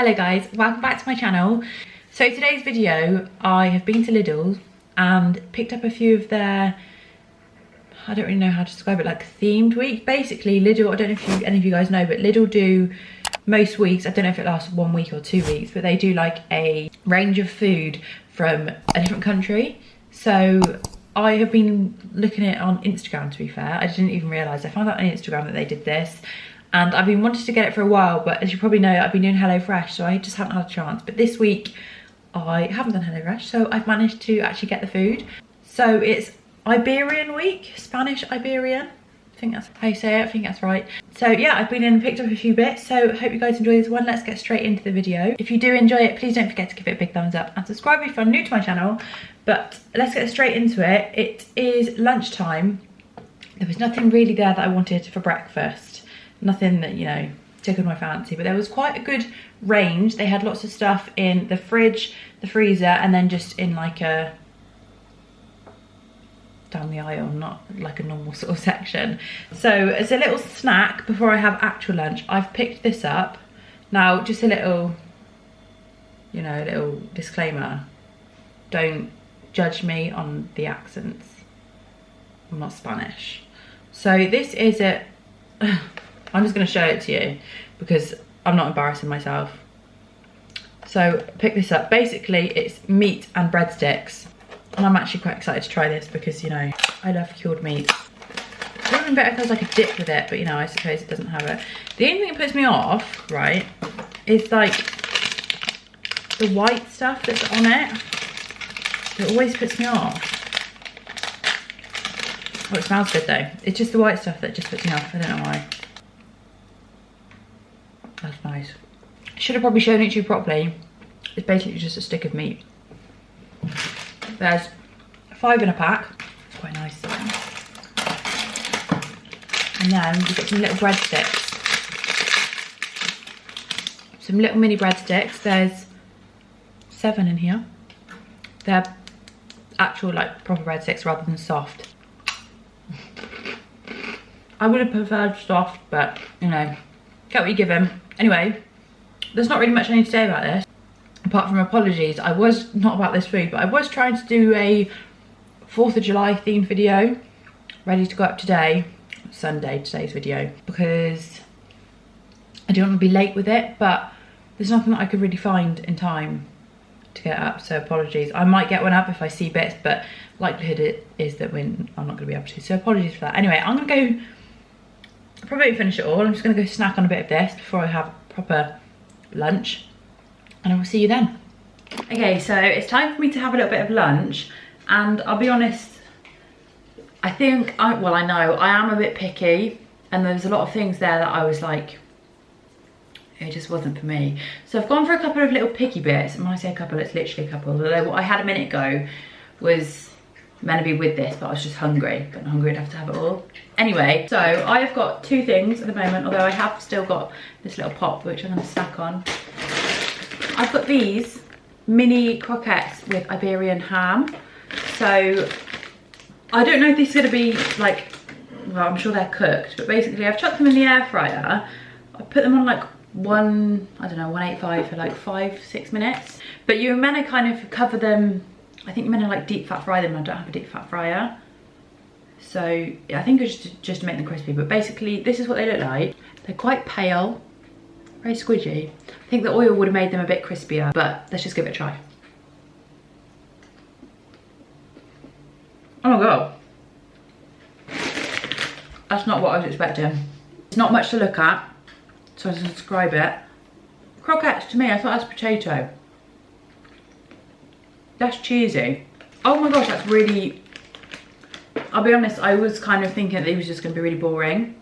Hello guys, welcome back to my channel. So today's video, I have been to Lidl and picked up a few of their, I don't really know how to describe it, like themed week. Basically Lidl, I don't know if any of you guys know, but Lidl do most weeks, I don't know if it lasts 1 week or 2 weeks, but they do like a range of food from a different country. So I have been looking at it on Instagram, to be fair. I didn't even realise. I found out on Instagram that they did this. And I've been wanting to get it for a while, but as you probably know, I've been doing HelloFresh, so I just haven't had a chance. But this week, I haven't done HelloFresh, so I've managed to actually get the food. So it's Iberian week, Spanish Iberian. I think that's how you say it, I think that's right. So yeah, I've been in and picked up a few bits, so hope you guys enjoy this one. Let's get straight into the video. If you do enjoy it, please don't forget to give it a big thumbs up and subscribe if you're new to my channel. But let's get straight into it. It is lunchtime. There was nothing really there that I wanted for breakfast. Nothing that, you know, tickled my fancy, but there was quite a good range. They had lots of stuff in the fridge, the freezer, and then just in like a down the aisle, not like a normal sort of section. So as a little snack before I have actual lunch, I've picked this up. Now, just a little, you know, a little disclaimer. Don't judge me on the accents. I'm not Spanish. So this is a, I'm just going to show it to you because I'm not embarrassing myself. So pick this up. Basically it's meat and breadsticks, and I'm actually quite excited to try this because, you know, I love cured meat. It would have been better if there was like a dip with it, but you know, I suppose it doesn't have it. The only thing that puts me off, right, is like the white stuff that's on it. It always puts me off. Oh, it smells good though. It's just the white stuff that just puts me off. I don't know why. That's nice. Should have probably shown it to you properly. It's basically just a stick of meat. There's 5 in a pack. It's quite nice. And then we've got some little breadsticks. Some little mini breadsticks. There's 7 in here. They're actual like proper breadsticks rather than soft. I would have preferred soft, but you know, get what you give him. Anyway, there's not really much I need to say about this, apart from apologies. I was, not about this food, but I was trying to do a 4th of July themed video, ready to go up today, Sunday, today's video, because I don't want to be late with it, but there's nothing that I could really find in time to get up, so apologies. I might get one up if I see bits, but likelihood is that I'm not going to be able to, so apologies for that. Anyway, I'm going to go, probably won't finish it all. I'm just going to go snack on a bit of this before I have proper lunch, and I will see you then. Okay, so it's time for me to have a little bit of lunch, and I'll be honest, I think, I know I am a bit picky, and there's a lot of things there that I was like, it just wasn't for me. So I've gone for a couple of little picky bits, and when I say a couple, it's literally a couple. Although what I had a minute ago was meant to be with this, but I was just hungry, but not hungry enough to have it all. Anyway, so I have got 2 things at the moment, although I have still got this little pop which I'm going to snack on. I've got these mini croquettes with Iberian ham. So I don't know if this is going to be like, well, I'm sure they're cooked, but basically I've chucked them in the air fryer. I put them on like 185 for like 5-6 minutes, but you're meant to kind of cover them. I think you're meant to like deep fat fry them, and I don't have a deep fat fryer, so yeah, I think it's just to make them crispy. But basically this is what they look like. They're quite pale, very squidgy. I think the oil would have made them a bit crispier, but let's just give it a try. Oh my god, that's not what I was expecting. It's not much to look at, so to describe it, croquettes to me, I thought that's potato. That's cheesy. Oh my gosh, that's really, I'll be honest, I was kind of thinking that it was just going to be really boring.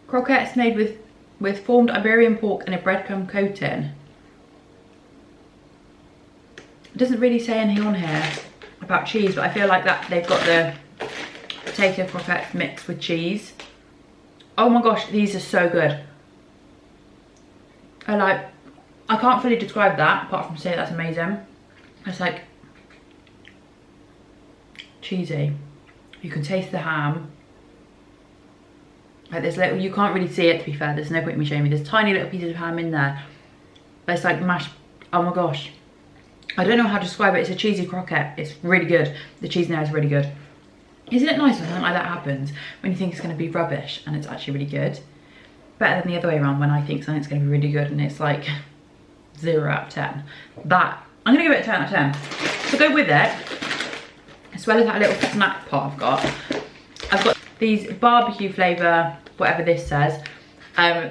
Croquettes made with formed Iberian pork and a breadcrumb coating. It doesn't really say anything on here about cheese, but I feel like that they've got the potato croquette mixed with cheese. Oh my gosh, these are so good. I can't fully describe that apart from saying that's amazing. It's like cheesy. You can taste the ham. Like this little, you can't really see it to be fair, there's no point in me showing you. There's tiny little pieces of ham in there. But it's like mashed, oh my gosh. I don't know how to describe it, it's a cheesy croquette. It's really good. The cheese in there is really good. Isn't it nice when something like that happens? When you think it's gonna be rubbish and it's actually really good? Better than the other way around when I think something's gonna be really good and it's like 0 out of 10. That, I'm gonna give it a 10 out of 10. To go with it, as well as that little snack pot I've got these barbecue flavour, whatever this says.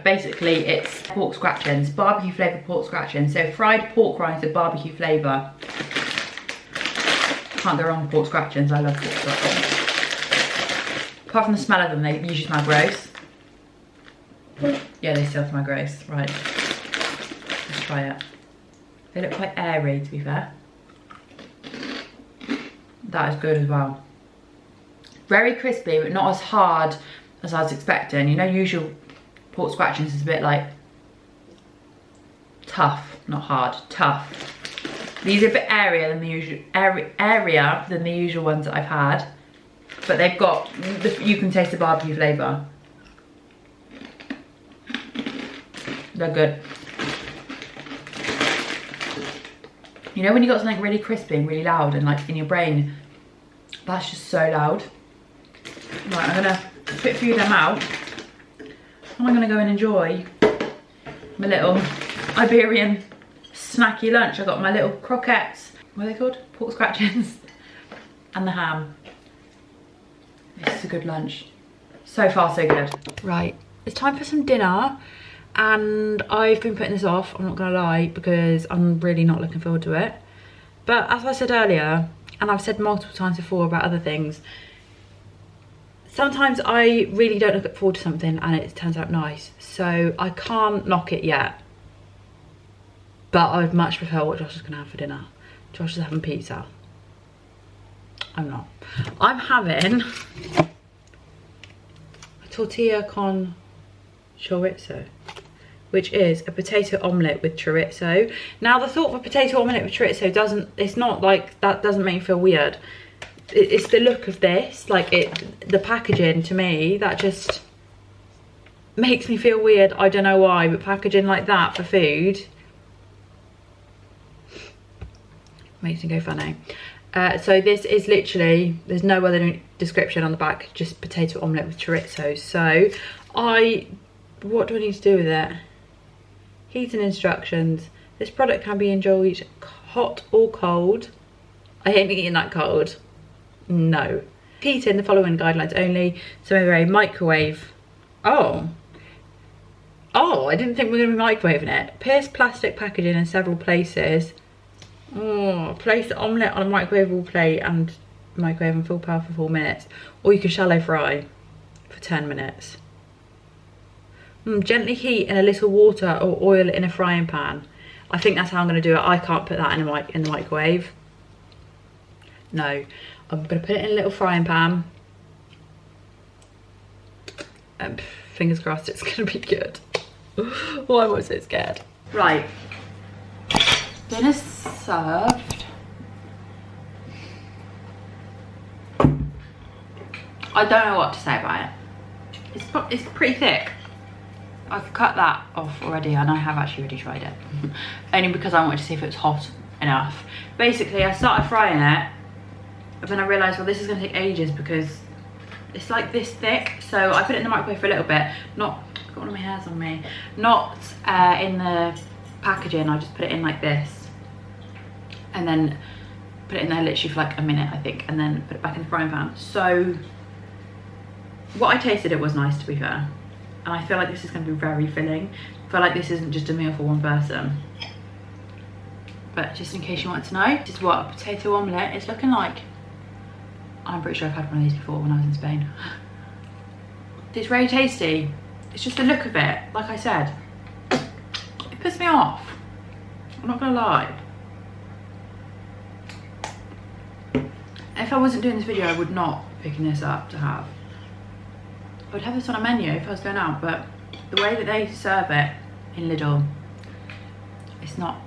Basically it's pork scratchings, barbecue flavour pork scratchings. So fried pork rinds with barbecue flavour. Can't go wrong with pork scratchings, I love pork scratchings. Apart from the smell of them, they usually smell gross. Yeah, they still smell gross, right. Let's try it. They look quite airy, to be fair. That is good as well. Very crispy, but not as hard as I was expecting. You know, usual pork scratchings is a bit like tough, not hard, tough. These are a bit airier than the usual, airier than the usual ones that I've had, but they've got, you can taste the barbecue flavour. They're good. You know when you got something really crispy and really loud and like in your brain, that's just so loud. Right, I'm gonna put a few of them out. And I'm gonna go and enjoy my little Iberian snacky lunch. I got my little croquettes, what are they called? Pork scratchings, and the ham. This is a good lunch. So far, so good. Right, it's time for some dinner. And I've been putting this off, I'm not gonna lie, because I'm really not looking forward to it. But as I said earlier, and I've said multiple times before about other things, sometimes I really don't look forward to something and it turns out nice. So I can't knock it yet. But I'd much prefer what Josh is gonna have for dinner. Josh is having pizza. I'm not. I'm having a tortilla con chorizo, which is a potato omelette with chorizo. Now the thought of a potato omelette with chorizo doesn't, it's not like, that doesn't make me feel weird. It's the look of this, like the packaging to me, that just makes me feel weird. I don't know why, but packaging like that for food makes me go funny. So this is literally, there's no other description on the back, just potato omelette with chorizo. So what do I need to do with it? Heating instructions. This product can be enjoyed hot or cold. I ain't eating that cold. No. Heating, the following guidelines only. So a microwave. Oh, I didn't think we were going to be microwaving it. Pierce plastic packaging in several places. Oh, place the omelette on a microwavable plate and microwave in full power for 4 minutes. Or you can shallow fry for 10 minutes. Gently heat in a little water or oil in a frying pan. I think that's how I'm going to do it. I can't put that in the microwave. No, I'm going to put it in a little frying pan. Fingers crossed it's going to be good. Why am I so scared? Right, dinner's served. I don't know what to say about it. It's pretty thick. I've cut that off already and I have actually already tried it. Only because I wanted to see if it was hot enough. Basically, I started frying it, but then I realised, well, this is going to take ages because it's like this thick. So I put it in the microwave for a little bit. Not, I've got one of my hairs on me. Not in the packaging, I just put it in like this. And then put it in there literally for like a minute, I think. And then put it back in the frying pan. So what I tasted, it was nice, to be fair. And I feel like this is going to be very filling. I feel like this isn't just a meal for one person. But just in case you wanted to know, this is what a potato omelette is looking like. I'm pretty sure I've had one of these before when I was in Spain. It's very tasty. It's just the look of it, like I said. It puts me off. I'm not going to lie. If I wasn't doing this video, I would not be picking this up to have. I would have this on a menu if I was going out, but the way that they serve it in Lidl, it's not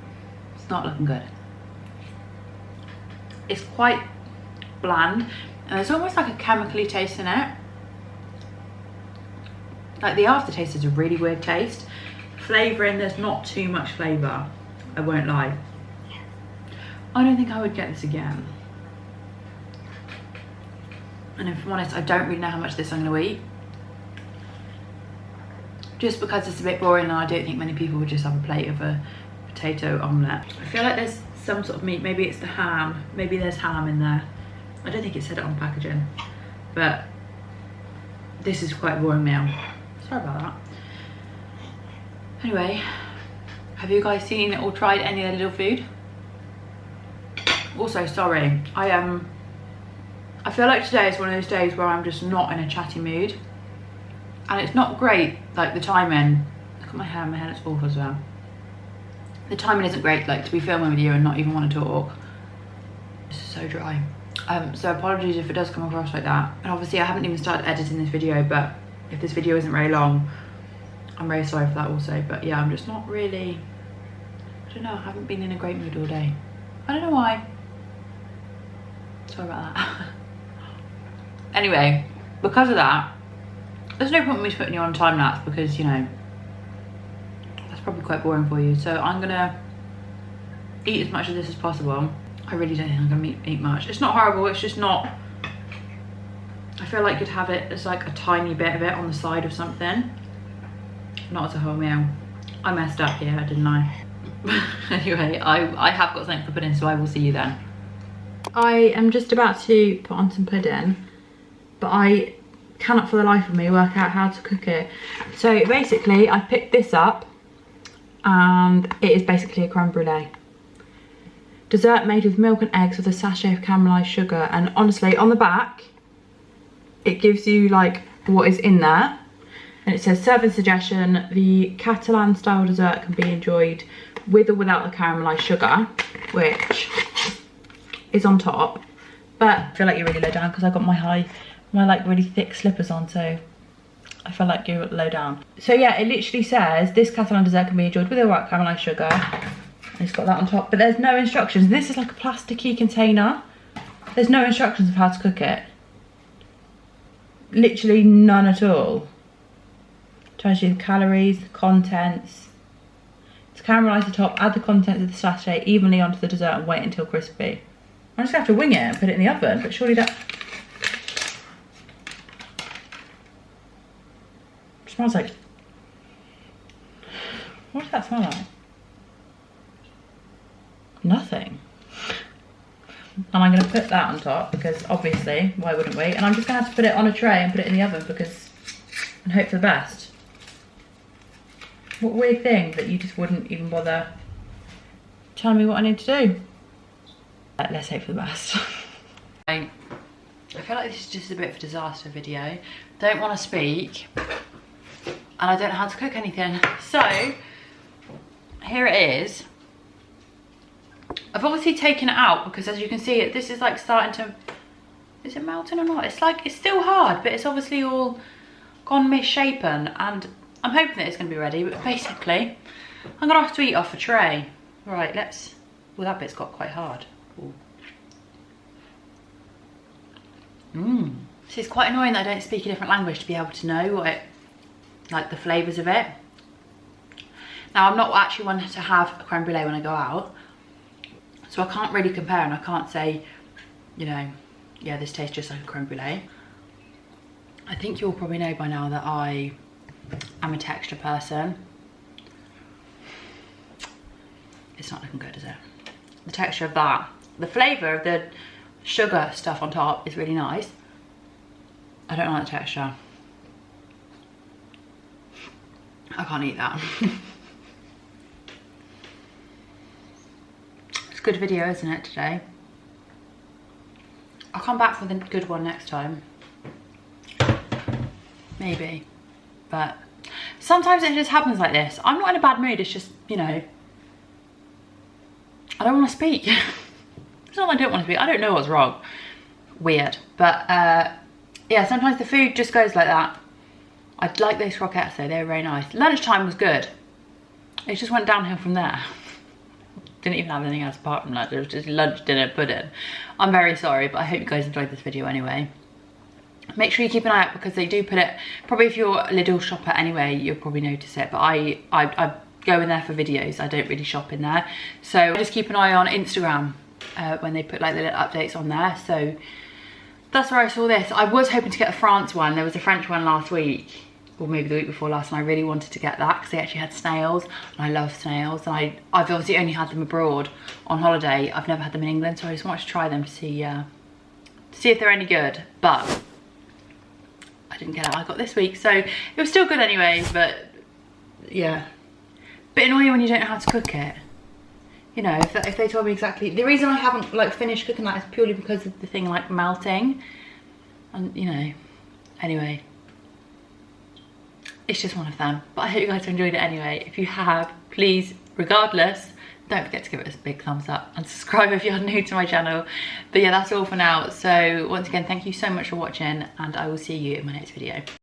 looking good. It's quite bland and there's almost like a chemically taste in it. Like the aftertaste is a really weird taste. Flavouring, there's not too much flavour, I won't lie. I don't think I would get this again. And if I'm honest, I don't really know how much of this I'm going to eat. Just because it's a bit boring and I don't think many people would just have a plate of a potato omelette. I feel like there's some sort of meat, maybe it's the ham, maybe there's ham in there. I don't think it said it on packaging, but this is quite a boring meal. Sorry about that. Anyway, have you guys seen or tried any of the Lidl food? Also, sorry, I feel like today is one of those days where I'm just not in a chatty mood. And it's not great, like the timing. Look at my hair looks awful as well. The timing isn't great, like to be filming with you and not even want to talk. This is so dry. So apologies if it does come across like that. And obviously I haven't even started editing this video, but if this video isn't very long, I'm very sorry for that also. But yeah, I'm just not really, I don't know, I haven't been in a great mood all day. I don't know why. Sorry about that. Anyway, because of that, there's no point in me putting you on time lapse because, you know, that's probably quite boring for you. So I'm gonna eat as much of this as possible. I really don't think I'm gonna eat much. It's not horrible, it's just not, I feel like you'd have it as like a tiny bit of it on the side of something. Not as a whole meal. I messed up here, didn't I? Anyway, I have got something for pudding, so I will see you then. I am just about to put on some pudding, but I cannot for the life of me work out how to cook it. So basically I picked this up and it is basically a creme brulee. Dessert made with milk and eggs with a sachet of caramelised sugar, and honestly on the back it gives you like what is in there, and it says serving suggestion: the Catalan style dessert can be enjoyed with or without the caramelised sugar, which is on top. But I feel like you're really low down because I got my like really thick slippers on, so I feel like you're low down. So yeah, it literally says this Catalan dessert can be enjoyed with or without caramelised sugar. And it's got that on top, but there's no instructions. This is like a plasticky container. There's no instructions of how to cook it. Literally none at all. Tells you the calories, the contents. To caramelise the top, add the contents of the sachet evenly onto the dessert and wait until crispy. I'm just gonna have to wing it and put it in the oven, but surely that smells like, what does that smell like? Nothing. And I'm going to put that on top because obviously, why wouldn't we? And I'm just going to have to put it on a tray and put it in the oven because, and hope for the best. What weird thing that you just wouldn't even bother telling me what I need to do. Let's hope for the best. I feel like this is just a bit of a disaster video. Don't want to speak. And I don't know how to cook anything. So, here it is. I've obviously taken it out because as you can see, this is like starting to, is it melting or not? It's like, it's still hard, but it's obviously all gone misshapen, and I'm hoping that it's gonna be ready, but basically, I'm gonna have to eat off a tray. Right, let's, well that bit's got quite hard. So it's quite annoying that I don't speak a different language to be able to know what it, like the flavours of it. Now I'm not actually one to have a creme brulee when I go out, so I can't really compare, and I can't say, you know, yeah, this tastes just like a creme brulee. I think you'll probably know by now that I am a texture person. It's not looking good, is it? The texture of that. The flavour of the sugar stuff on top is really nice. I don't like the texture. I can't eat that. It's a good video, isn't it, today? I'll come back with a good one next time. Maybe. But sometimes it just happens like this. I'm not in a bad mood, it's just, you know, I don't want to speak. It's not that I don't want to speak, I don't know what's wrong. Weird. But yeah, sometimes the food just goes like that. I like those croquettes though, they were very nice. Lunchtime was good. It just went downhill from there. Didn't even have anything else apart from lunch. It was just lunch, dinner, pudding. I'm very sorry, but I hope you guys enjoyed this video anyway. Make sure you keep an eye out because they do put it, probably if you're a Lidl shopper anyway, you'll probably notice it, but I go in there for videos. I don't really shop in there. So just keep an eye on Instagram when they put like the little updates on there. So that's where I saw this. I was hoping to get a France one. There was a French one last week, or maybe the week before last, and I really wanted to get that because they actually had snails, and I love snails. And I've obviously only had them abroad on holiday. I've never had them in England, so I just wanted to try them to see if they're any good. But I didn't get it. I got this week, so it was still good anyway. But yeah, bit annoying when you don't know how to cook it. You know, if they told me exactly. The reason I haven't like finished cooking that is purely because of the thing like melting, and you know. Anyway, it's just one of them. But I hope you guys enjoyed it anyway. If you have, please, regardless, don't forget to give it a big thumbs up and subscribe if you're new to my channel. But yeah, that's all for now. So once again, thank you so much for watching, and I will see you in my next video.